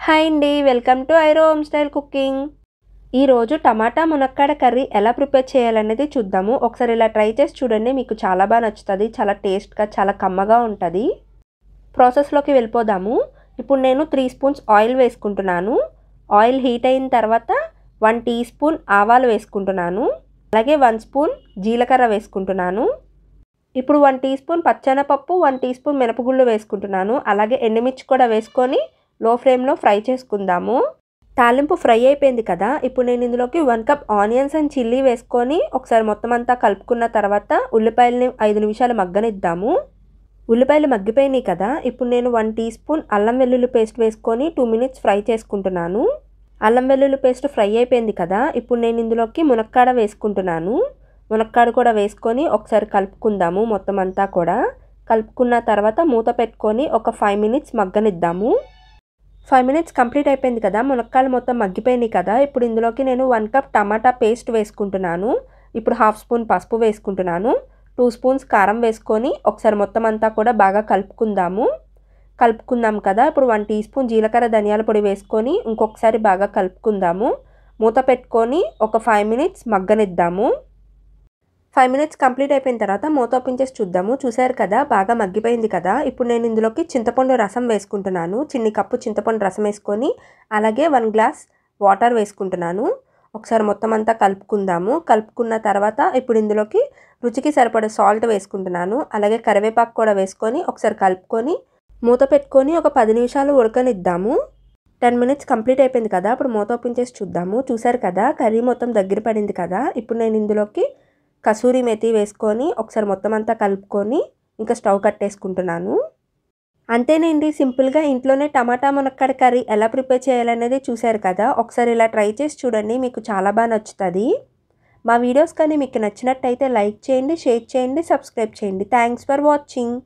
Hi అండి, welcome to ఐరో home style cooking. ఈరోజు టమాటా మునక్కాడ కర్రీ ఎలా ప్రిపేర్ చేయాలనేది చూద్దాము. ఒకసారి ఇలా ట్రై చేసి చూడండి, మీకు చాలా బాగా నచ్చుతుంది. చాలా టేస్ట్గా, చాలా కమ్మగా ఉంటుంది. ప్రాసెస్లోకి వెళ్ళిపోదాము. ఇప్పుడు నేను 3 స్పూన్స్ ఆయిల్ వేసుకుంటున్నాను. ఆయిల్ హీట్ అయిన తర్వాత 1 టీ స్పూన్ ఆవాలు వేసుకుంటున్నాను. అలాగే 1 స్పూన్ జీలకర్ర వేసుకుంటున్నాను. ఇప్పుడు 1 టీ స్పూన్ పచ్చెనపప్పు, 1 టీ స్పూన్ మినపగుళ్ళు వేసుకుంటున్నాను. అలాగే ఎండుమిర్చి కూడా వేసుకొని లో ఫ్లేమ్లో ఫ్రై చేసుకుందాము. తాలింపు ఫ్రై అయిపోయింది కదా. ఇప్పుడు నేను ఇందులోకి 1 కప్ ఆనియన్స్ అండ్ చిల్లీ వేసుకొని ఒకసారి మొత్తం అంతా కలుపుకున్న తర్వాత ఉల్లిపాయలని 5 నిమిషాలు మగ్గనిద్దాము. ఉల్లిపాయలు మగ్గిపోయినాయి కదా. ఇప్పుడు నేను 1 టీ స్పూన్ అల్లం వెల్లుల్లి పేస్ట్ వేసుకొని 2 మినిట్స్ ఫ్రై చేసుకుంటున్నాను. అల్లం వెల్లుల్లి పేస్ట్ ఫ్రై అయిపోయింది కదా. ఇప్పుడు నేను ఇందులోకి మునక్కాడ వేసుకుంటున్నాను. మునక్కాడ కూడా వేసుకొని ఒకసారి కలుపుకుందాము. మొత్తం అంతా కూడా కలుపుకున్న తర్వాత మూత పెట్టుకొని ఒక 5 మినిట్స్ మగ్గనిద్దాము. 5 మినిట్స్ కంప్లీట్ అయిపోయింది కదా. మునక్కాయలు మొత్తం మగ్గిపోయినాయి కదా. ఇప్పుడు ఇందులోకి నేను 1 కప్ టమాటా పేస్ట్ వేసుకుంటున్నాను. ఇప్పుడు 1/2 స్పూన్ పసుపు వేసుకుంటున్నాను. 2 స్పూన్స్ కారం వేసుకొని ఒకసారి మొత్తం అంతా కూడా బాగా కలుపుకుందాం కదా. ఇప్పుడు 1 టీ స్పూన్ జీలకర్ర ధనియాల పొడి వేసుకొని ఇంకొకసారి బాగా కలుపుకుందాము. మూత పెట్టుకొని ఒక 5 మినిట్స్ మగ్గనిద్దాము. 5 మినిట్స్ కంప్లీట్ అయిపోయిన తర్వాత మూత ఓపెన్ చేసి చూద్దాము. చూసారు కదా, బాగా మగ్గిపోయింది కదా. ఇప్పుడు నేను ఇందులోకి చింతపండు రసం వేసుకుంటున్నాను. చిన్ని కప్పు చింతపండు రసం వేసుకొని అలాగే 1 గ్లాస్ వాటర్ వేసుకుంటున్నాను. ఒకసారి మొత్తం అంతా కలుపుకుందాము. కలుపుకున్న తర్వాత ఇప్పుడు ఇందులోకి రుచికి సరిపడే సాల్ట్ వేసుకుంటున్నాను. అలాగే కరివేపాకు కూడా వేసుకొని ఒకసారి కలుపుకొని మూత పెట్టుకొని ఒక 10 నిమిషాలు ఉడకనిద్దాము. 10 మినిట్స్ కంప్లీట్ అయిపోయింది కదా. ఇప్పుడు మూత ఓపెన్ చేసి చూద్దాము. చూసారు కదా, కర్రీ మొత్తం దగ్గర పడింది కదా. ఇప్పుడు నేను ఇందులోకి కసూరి మేతి వేసుకొని ఒకసారి మొత్తం అంతా కలుపుకొని ఇంకా స్టవ్ కట్టేసుకుంటున్నాను. అంతేనండి, సింపుల్గా ఇంట్లోనే టమాటా మునక్కాడ కర్రీ ఎలా ప్రిపేర్ చేయాలనేది చూశారు కదా. ఒకసారి ఇలా ట్రై చేసి చూడండి, మీకు చాలా బాగా నచ్చుతుంది. మా వీడియోస్ కానీ మీకు నచ్చినట్టయితే లైక్ చేయండి, షేర్ చేయండి, సబ్స్క్రైబ్ చేయండి. Thanks for watching.